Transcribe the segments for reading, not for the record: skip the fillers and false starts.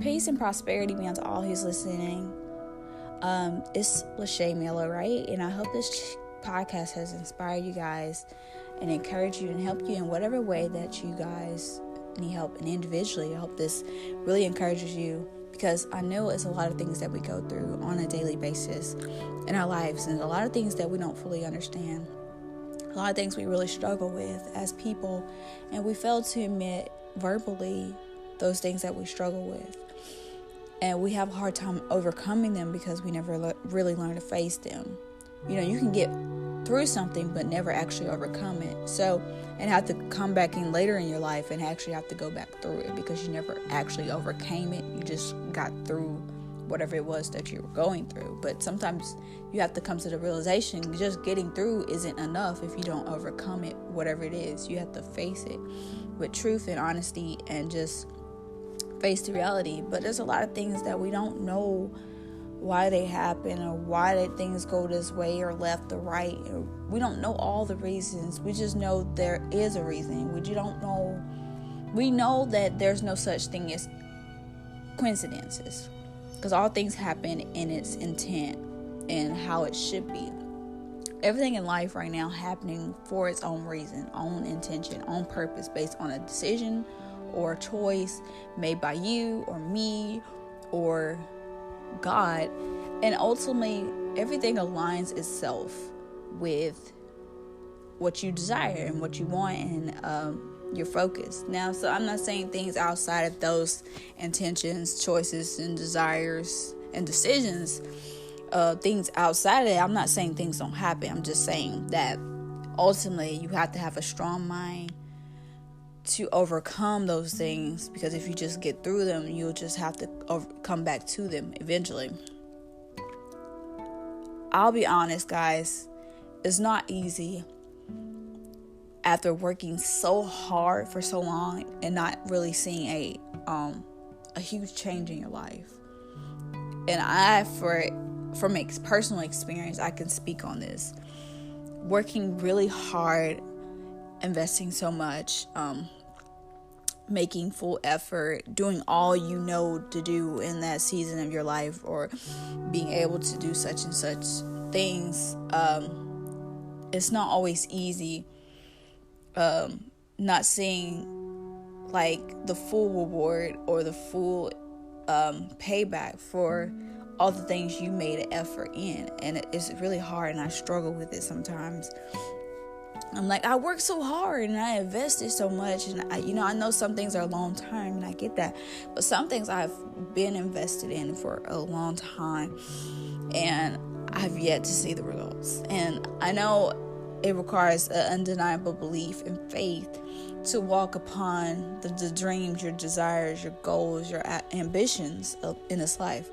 Peace and prosperity be unto all who's listening. It's Shaeranea, right? And I hope this podcast has inspired you guys and encouraged you and helped you in whatever way that you guys need help. And individually, I hope this really encourages you, because I know it's a lot of things that we go through on a daily basis in our lives, and a lot of things that we don't fully understand. A lot of things we really struggle with as people, and we fail to admit verbally those things that we struggle with. And we have a hard time overcoming them because we never really learn to face them. You know, you can get through something but never actually overcome it. And have to come back in later in your life and actually have to go back through it because you never actually overcame it. You just got through whatever it was that you were going through. But sometimes you have to come to the realization just getting through isn't enough if you don't overcome it, whatever it is. You have to face it with truth and honesty and just face the reality. But there's a lot of things that we don't know why they happen or why did things go this way or left or right. We don't know all the reasons. We just know there is a reason. We know that there's no such thing as coincidences, because all things happen in its intent and how it should be. Everything in life right now happening for its own reason, own intention, own purpose, based on a decision or a choice made by you or me or God. And ultimately, everything aligns itself with what you desire and what you want and your focus. Now, so I'm not saying things outside of those intentions, choices, and desires and decisions, things outside of that. I'm not saying things don't happen. I'm just saying that ultimately you have to have a strong mind to overcome those things, because if you just get through them, you'll just have to come back to them eventually. I'll be honest, guys, it's not easy after working so hard for so long and not really seeing a huge change in your life. And from personal experience, I can speak on this. Working really hard, investing so much, making full effort, doing all you know to do in that season of your life, or being able to do such and such things. It's not always easy. Not seeing like the full reward or the full payback for all the things you made an effort in, and it's really hard, and I struggle with it sometimes. I'm like, I worked so hard and I invested so much, and I know some things are long term, and I get that, but some things I've been invested in for a long time, and I've yet to see the results. And I know it requires an undeniable belief and faith to walk upon the dreams, your desires, your goals, your ambitions in this life.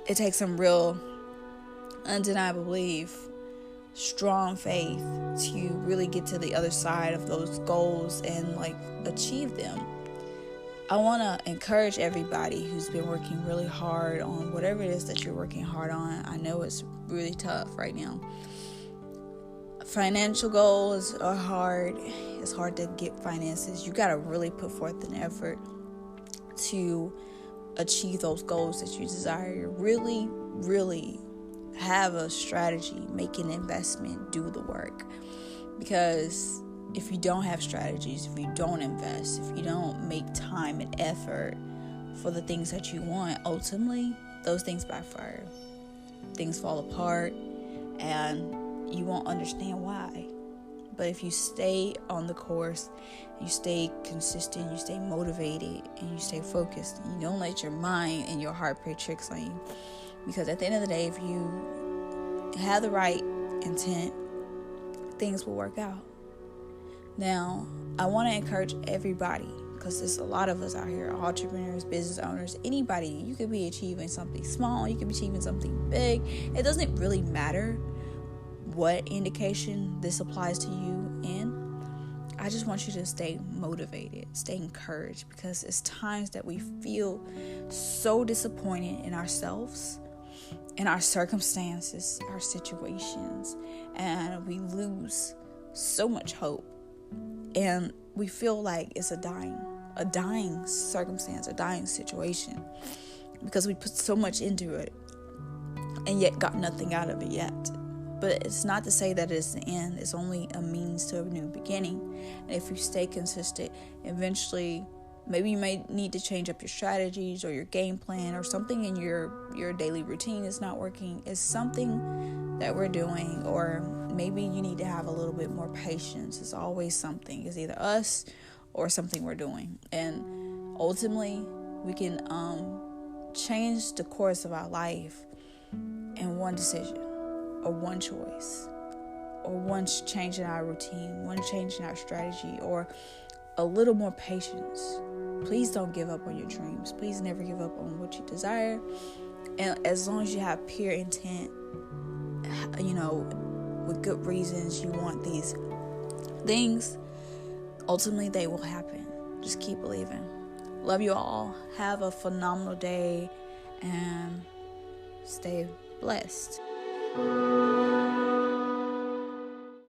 It takes some real undeniable belief, strong faith to really get to the other side of those goals and achieve them. I want to encourage everybody who's been working really hard on whatever it is that you're working hard on. I know it's really tough right now. Financial goals are hard. It's hard to get finances. You got to really put forth an effort to achieve those goals that you desire. Really, really have a strategy, make an investment, do the work. Because if you don't have strategies, if you don't invest, if you don't make time and effort for the things that you want, ultimately those things backfire. Things fall apart and you won't understand why. But if you stay on the course, you stay consistent, you stay motivated, and you stay focused, and you don't let your mind and your heart play tricks on you. Because at the end of the day, if you have the right intent, things will work out. Now, I want to encourage everybody, because there's a lot of us out here, entrepreneurs, business owners, anybody. You could be achieving something small, you could be achieving something big. It doesn't really matter what indication this applies to you in. I just want you to stay motivated, stay encouraged, because it's times that we feel so disappointed in ourselves, in our circumstances, our situations, and we lose so much hope, and we feel like it's a dying a dying circumstance, a dying situation, because we put so much into it and yet got nothing out of it yet. But it's not to say that it's the end. It's only a means to a new beginning. And if you stay consistent, eventually maybe you may need to change up your strategies or your game plan, or something in your daily routine is not working. It's something that we're doing, or maybe you need to have a little bit more patience. It's always something. It's either us or something we're doing. And ultimately, we can change the course of our life in one decision, or one choice, or one change in our routine, one change in our strategy, or a little more patience. Please don't give up on your dreams. Please never give up on what you desire. And as long as you have pure intent, with good reasons, you want these things, ultimately they will happen. Just keep believing. Love you all. Have a phenomenal day and stay blessed.